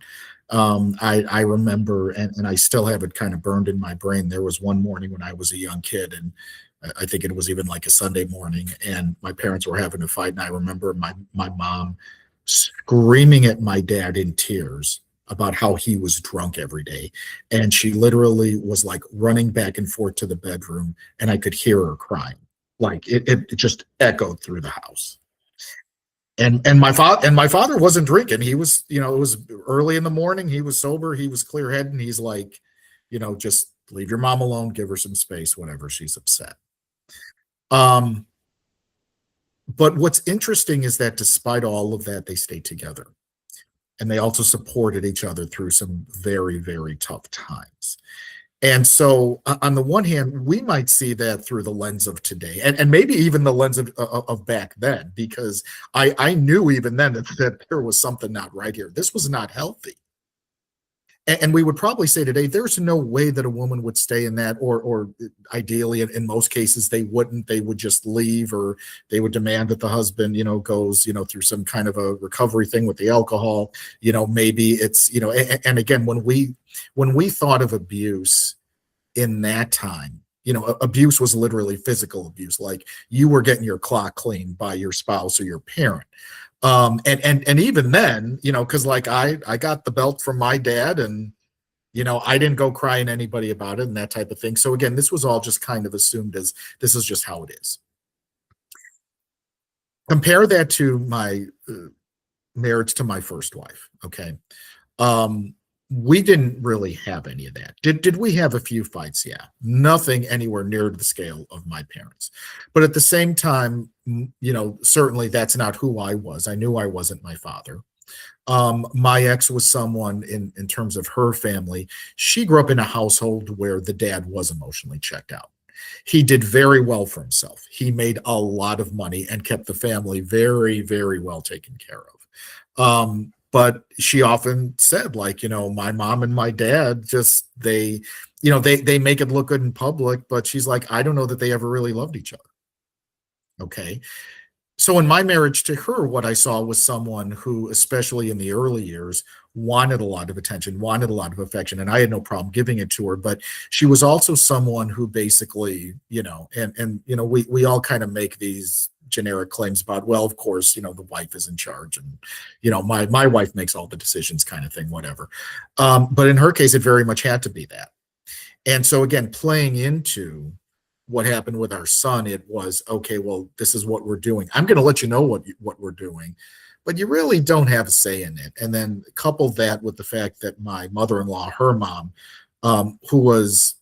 I remember, and I still have it kind of burned in my brain. There was one morning when I was a young kid, and I think it was even like a Sunday morning, and my parents were having a fight. And I remember my mom screaming at my dad in tears about how he was drunk every day. And she literally was like running back and forth to the bedroom, and I could hear her crying. Like it just echoed through the house. And my father wasn't drinking. He was, it was early in the morning. He was sober. He was clear-headed. And he's like, just leave your mom alone, give her some space whenever she's upset. But what's interesting is that despite all of that, they stayed together. And they also supported each other through some very, very tough times. And so on the one hand, we might see that through the lens of today, and maybe even the lens of back then, because I knew even then that there was something not right here. This was not healthy. And we would probably say today, there's no way that a woman would stay in that, or ideally, in most cases, they wouldn't. They would just leave, or they would demand that the husband, goes, through some kind of a recovery thing with the alcohol. Maybe it's, and again, when we thought of abuse in that time, abuse was literally physical abuse. Like you were getting your clock cleaned by your spouse or your parent. And even then, because like I got the belt from my dad, and I didn't go crying anybody about it and that type of thing. So again, this was all just kind of assumed as this is just how it is. Compare that to my marriage to my first wife. Okay. We didn't really have any of that. Did we have a few fights? Yeah. Nothing anywhere near the scale of my parents. But at the same time, certainly that's not who I was. I knew I wasn't my father. My ex was someone in terms of her family. She grew up in a household where the dad was emotionally checked out. He did very well for himself. He made a lot of money and kept the family very, very well taken care of. But she often said, like, my mom and my dad just, they make it look good in public, but she's like, I don't know that they ever really loved each other. Okay. So in my marriage to her, what I saw was someone who, especially in the early years, wanted a lot of attention, wanted a lot of affection, and I had no problem giving it to her. But she was also someone who basically, we all kind of make these generic claims about, well, of course, the wife is in charge, and my wife makes all the decisions, kind of thing, whatever. But in her case, it very much had to be that. And so again, playing into what happened with our son, it was, okay, well, this is what we're doing. I'm going to let you know what we're doing, but you really don't have a say in it. And then couple that with the fact that my mother-in-law, her mom, who was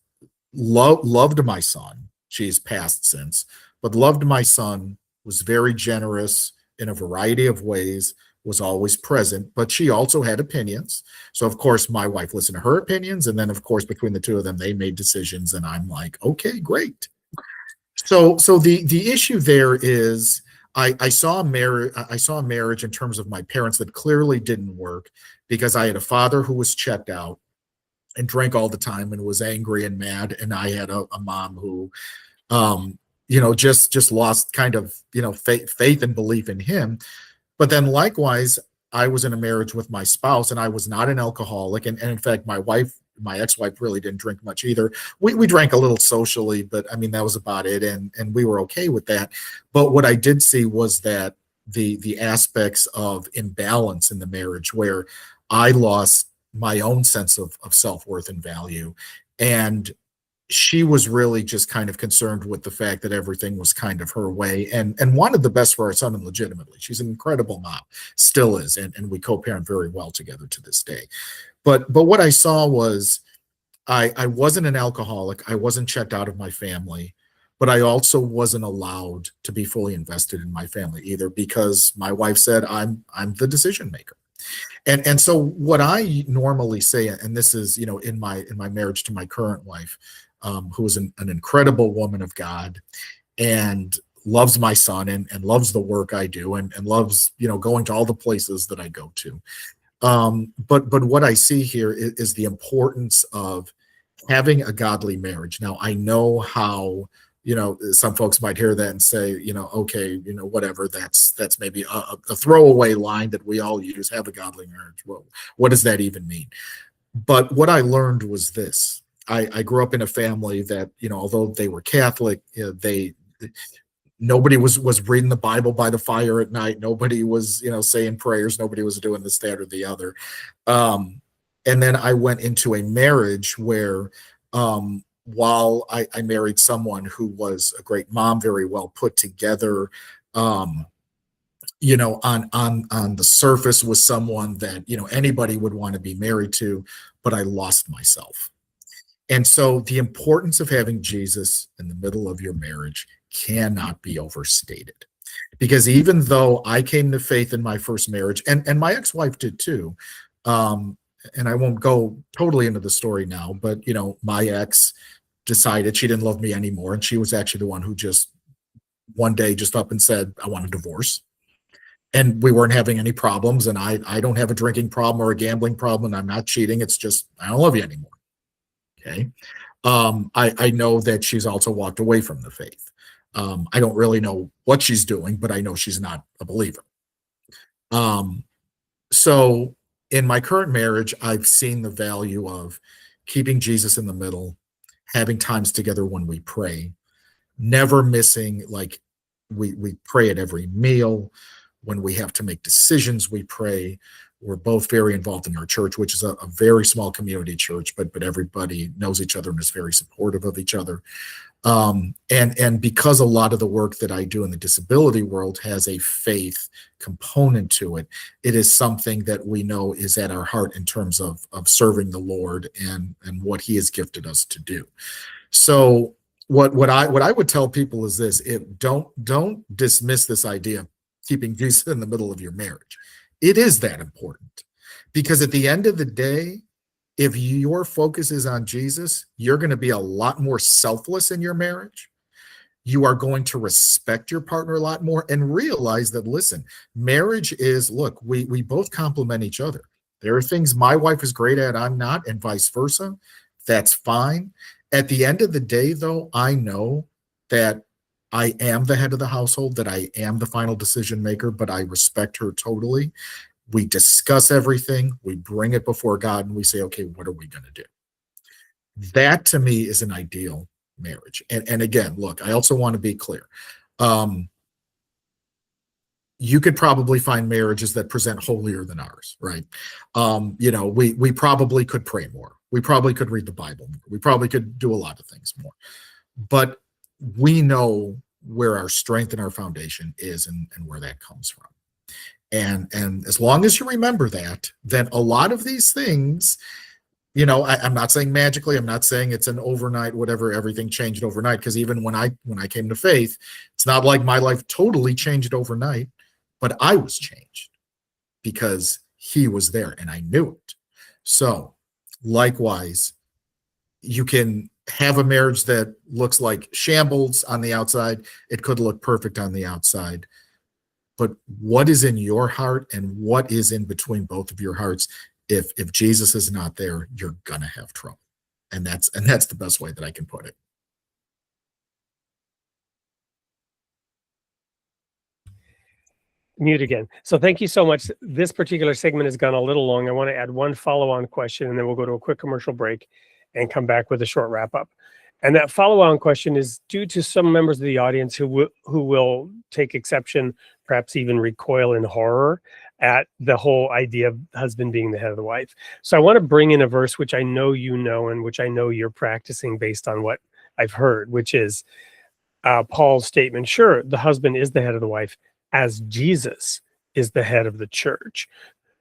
loved my son, she's passed since, but loved my son, was very generous in a variety of ways, was always present, but she also had opinions. So of course my wife listened to her opinions, and then of course between the two of them they made decisions, and I'm like, okay, great. So the issue there is I saw a marriage in terms of my parents that clearly didn't work, because I had a father who was checked out and drank all the time and was angry and mad, and I had a mom who just lost kind of faith and belief in him. But then likewise, I was in a marriage with my spouse, and I was not an alcoholic. And in fact, my ex-wife really didn't drink much either. We drank a little socially, but I mean, that was about it. And we were okay with that. But what I did see was that the aspects of imbalance in the marriage, where I lost my own sense of self-worth and value. And she was really just kind of concerned with the fact that everything was kind of her way, and wanted the best for our son, and legitimately. She's an incredible mom, still is, and we co-parent very well together to this day. But what I saw was I wasn't an alcoholic. I wasn't checked out of my family, but I also wasn't allowed to be fully invested in my family either, because my wife said I'm the decision maker. And so what I normally say, and this is, you know, in my marriage to my current wife, who is an incredible woman of God and loves my son and loves the work I do and loves, you know, going to all the places that I go to. But what I see here is the importance of having a godly marriage. Now, I know how, you know, some folks might hear that and say, you know, okay, you know, whatever, that's maybe a throwaway line that we all use, have a godly marriage. Well, what does that even mean? But what I learned was this. I grew up in a family that, you know, although they were Catholic, you know, nobody was reading the Bible by the fire at night. Nobody was, you know, saying prayers. Nobody was doing this, that, or the other. And then I went into a marriage where, while I married someone who was a great mom, very well put together, you know, on the surface was someone that, you know, anybody would want to be married to, but I lost myself. And so the importance of having Jesus in the middle of your marriage cannot be overstated. Because even though I came to faith in my first marriage, and my ex-wife did too, and I won't go totally into the story now, but, you know, my ex decided she didn't love me anymore, and she was actually the one who just one day just up and said, I want a divorce. And we weren't having any problems, and I don't have a drinking problem or a gambling problem, and I'm not cheating. It's just, I don't love you anymore. Okay. I know that she's also walked away from the faith. I don't really know what she's doing, but I know she's not a believer. So in my current marriage, I've seen the value of keeping Jesus in the middle, having times together when we pray, never missing, like we pray at every meal. When we have to make decisions, we pray. We're both very involved in our church, which is a very small community church, but everybody knows each other and is very supportive of each other. And because a lot of the work that I do in the disability world has a faith component to it, it is something that we know is at our heart in terms of serving the Lord and what He has gifted us to do. So what I would tell people is this: don't dismiss this idea of keeping Jesus in the middle of your marriage. It is that important, because at the end of the day, if your focus is on Jesus, you're going to be a lot more selfless in your marriage. You are going to respect your partner a lot more and realize that, listen, marriage is, look, we both complement each other. There are things my wife is great at, I'm not, and vice versa. That's fine. At the end of the day, though, I know that I am the head of the household, that I am the final decision maker, but I respect her totally. We discuss everything, we bring it before God, and we say, okay, what are we going to do? That to me is an ideal marriage. And again, look, I also want to be clear. You could probably find marriages that present holier than ours, right? You know, we probably could pray more. We probably could read the Bible more. We probably could do a lot of things more. But we know where our strength and our foundation is and where that comes from. And as long as you remember that, then a lot of these things, you know, I'm not saying magically, I'm not saying it's an overnight, whatever, everything changed overnight, because even when I came to faith, it's not like my life totally changed overnight, but I was changed because He was there and I knew it. So likewise, you can have a marriage that looks like shambles on the outside. It could look perfect on the outside. But what is in your heart and what is in between both of your hearts, if Jesus is not there, you're going to have trouble. And that's the best way that I can put it. Mute again. So thank you so much. This particular segment has gone a little long. I want to add one follow-on question, and then we'll go to a quick commercial break and come back with a short wrap-up. And that follow-on question is due to some members of the audience who will take exception, perhaps even recoil in horror at the whole idea of husband being the head of the wife. So I want to bring in a verse which I know you know and which I know you're practicing based on what I've heard, which is Paul's statement. Sure, the husband is the head of the wife, as Jesus is the head of the church,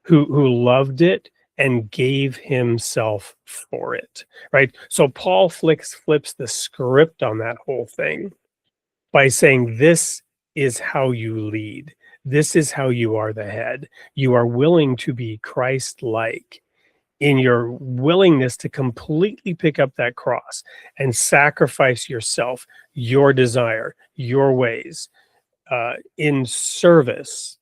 who loved it and gave himself for it, right? So Paul flips the script on that whole thing by saying, this is how you lead. This is how you are the head. You are willing to be Christ-like in your willingness to completely pick up that cross and sacrifice yourself, your desire, your ways, in service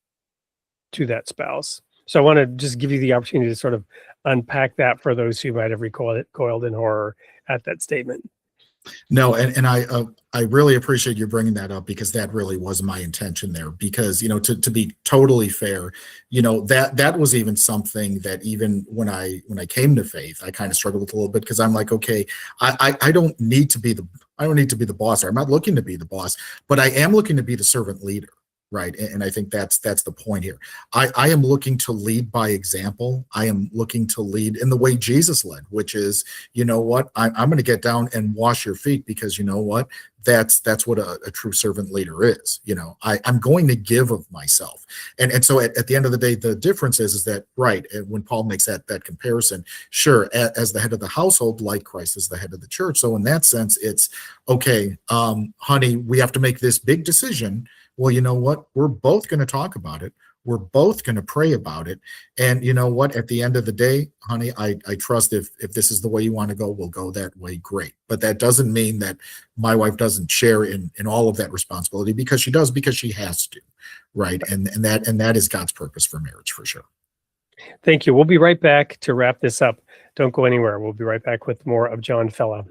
to that spouse. So I want to just give you the opportunity to sort of unpack that for those who might have recoiled in horror at that statement. No, and I really appreciate you bringing that up, because that really was my intention there. Because, to be totally fair, that was even something that even when I came to faith, I kind of struggled with a little bit, because I'm like, okay, I don't need to be the boss. I'm not looking to be the boss, but I am looking to be the servant leader. Right. And I think that's the point here. I am looking to lead by example. I am looking to lead in the way Jesus led, which is, you know what, I'm going to get down and wash your feet, because you know what, that's what a true servant leader is. I'm going to give of myself. And so at the end of the day, the difference is that, right, when Paul makes that comparison, sure, as the head of the household, like Christ is the head of the church. So in that sense, it's okay, honey, we have to make this big decision. Well, you know what? We're both going to talk about it. We're both going to pray about it. And you know what? At the end of the day, honey, I trust if this is the way you want to go, we'll go that way. Great. But that doesn't mean that my wife doesn't share in all of that responsibility, because she does, because she has to. Right. And that is God's purpose for marriage, for sure. Thank you. We'll be right back to wrap this up. Don't go anywhere. We'll be right back with more of John Fela.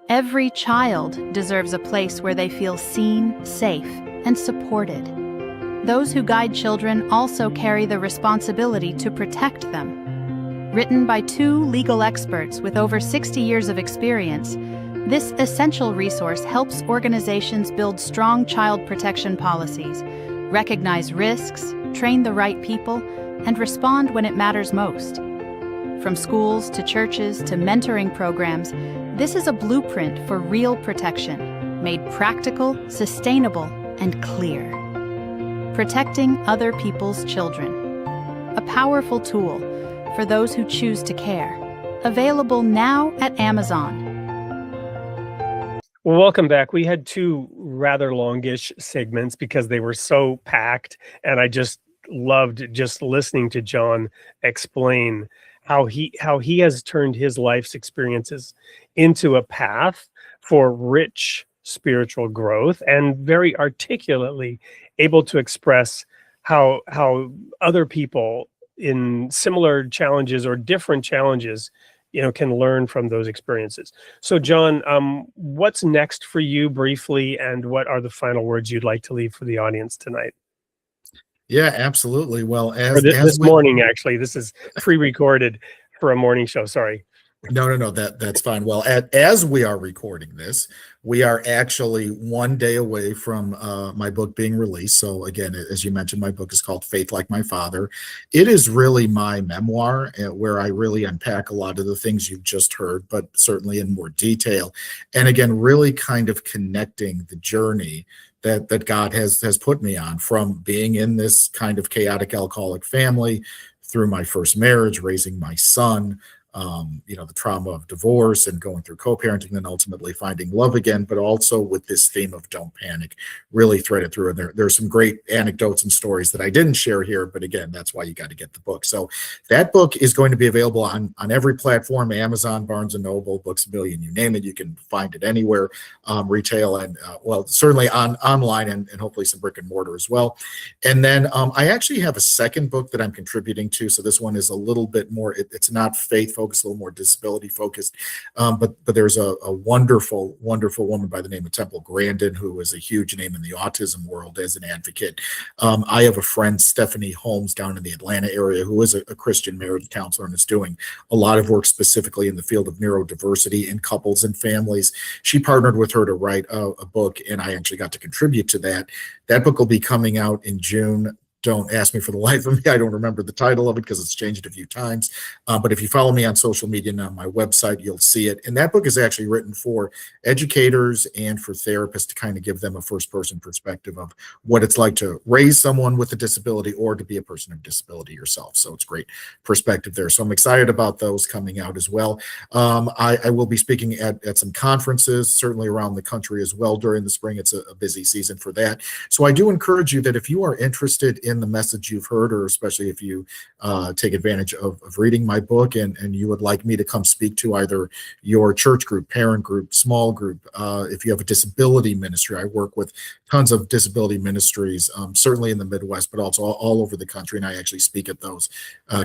Every child deserves a place where they feel seen, safe, and supported. Those who guide children also carry the responsibility to protect them. Written by 2 legal experts with over 60 years of experience, this essential resource helps organizations build strong child protection policies, recognize risks, train the right people, and respond when it matters most. From schools to churches to mentoring programs, this is a blueprint for real protection, made practical, sustainable, and clear. Protecting other people's children. A powerful tool for those who choose to care. Available now at Amazon. Well, welcome back. We had 2 rather longish segments because they were so packed, and I just loved just listening to John explain how he has turned his life's experiences into a path for rich spiritual growth, and very articulately able to express how other people in similar challenges or different challenges, can learn from those experiences. So John, what's next for you briefly, and what are the final words you'd like to leave for the audience tonight? Yeah, absolutely. Well, this morning, actually, this is pre-recorded for a morning show. Sorry. No, that's fine. Well, as we are recording this, we are actually 1 day away from my book being released. So again, as you mentioned, my book is called Faith Like My Father. It is really my memoir, where I really unpack a lot of the things you've just heard, but certainly in more detail. And again, really kind of connecting the journey that God has put me on, from being in this kind of chaotic alcoholic family, through my first marriage, raising my son, the trauma of divorce and going through co-parenting, and ultimately finding love again, but also with this theme of don't panic, really threaded through. And there's some great anecdotes and stories that I didn't share here, but again, that's why you got to get the book. So that book is going to be available on every platform, Amazon, Barnes & Noble, Books A Billion, you name it. You can find it anywhere, retail, and certainly online, and hopefully some brick and mortar as well. And then I actually have a second book that I'm contributing to. So this one is a little bit more, it's not faith focused, a little more disability focused. But there's a wonderful woman by the name of Temple Grandin, who is a huge name in the autism world as an advocate. I have a friend, Stephanie Holmes, down in the Atlanta area, who is a Christian marriage counselor and is doing a lot of work specifically in the field of neurodiversity in couples and families. She partnered with her to write a book, and I actually got to contribute to that. That book will be coming out in June. don't ask me for the life of me. I don't remember the title of it because it's changed a few times. But if you follow me on social media and on my website, you'll see it. And that book is actually written for educators and for therapists to kind of give them a first-person perspective of what it's like to raise someone with a disability or to be a person of disability yourself. So it's great perspective there. So I'm excited about those coming out as well. I will be speaking at some conferences, certainly around the country as well during the spring. It's a busy season for that. So I do encourage you that if you are interested in the message you've heard, or especially if you take advantage of reading my book and you would like me to come speak to either your church group, parent group, small group, if you have a disability ministry, I work with tons of disability ministries, certainly in the Midwest, but also all over the country. And I actually speak at those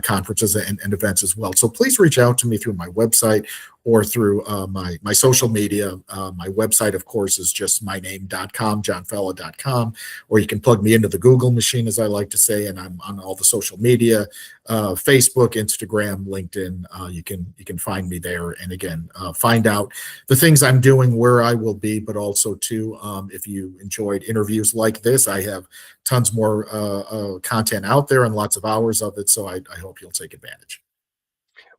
conferences and events as well. So please reach out to me through my website or through my social media. My website, of course, is just myname.com, johnfella.com, or you can plug me into the Google machine, as I like to say, and I'm on all the social media, Facebook, Instagram, LinkedIn. You can find me there. And again, find out the things I'm doing, where I will be, but also too, if you enjoyed interviews like this, I have tons more content out there and lots of hours of it. So I hope you'll take advantage.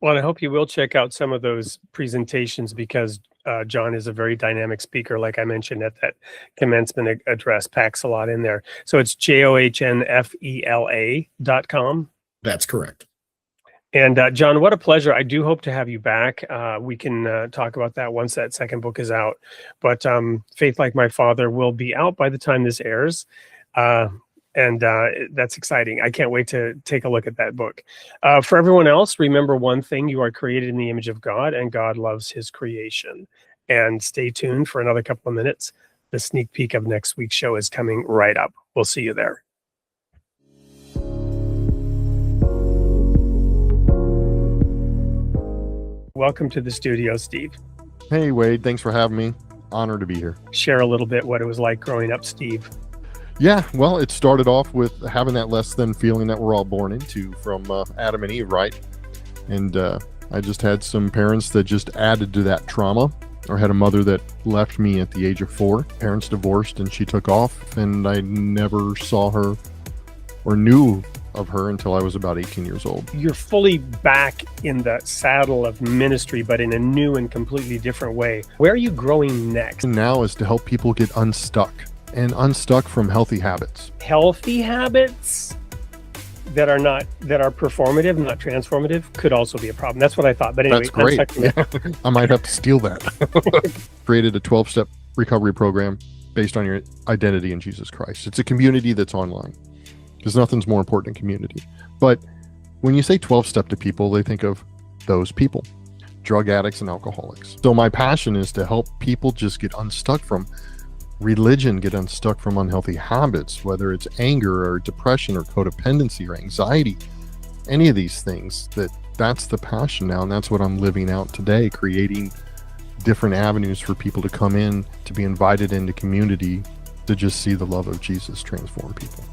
Well, and I hope you will check out some of those presentations because John is a very dynamic speaker, like I mentioned at that commencement address, packs a lot in there. So it's johnfela.com. That's correct. And John, what a pleasure. I do hope to have you back. We can talk about that once that second book is out. But Faith Like My Father will be out by the time this airs. And that's exciting. I can't wait to take a look at that book. For everyone else, remember one thing: you are created in the image of God, and God loves his creation. And stay tuned for another couple of minutes. The sneak peek of next week's show is coming right up. We'll see you there. Welcome to the studio, Steve. Hey, Wade. Thanks for having me. Honored to be here. Share a little bit what it was like growing up, Steve. Yeah, well, it started off with having that less than feeling that we're all born into from Adam and Eve, right? And I just had some parents that just added to that trauma, or had a mother that left me at the age of 4. Parents divorced and she took off, and I never saw her or knew of her until I was about 18 years old. You're fully back in the saddle of ministry, but in a new and completely different way. Where are you growing next? And now is to help people get unstuck from healthy habits. Healthy habits that are performative, not transformative, could also be a problem. That's what I thought. But anyway, that's great. I might have to steal that. Created a 12-step recovery program based on your identity in Jesus Christ. It's a community that's online, because nothing's more important than community. But when you say 12-step to people, they think of those people, drug addicts and alcoholics. So my passion is to help people just get unstuck from religion, get unstuck from unhealthy habits, whether it's anger or depression or codependency or anxiety, any of these things. That's the passion now, and that's what I'm living out today, creating different avenues for people to come in, to be invited into community, to just see the love of Jesus transform people.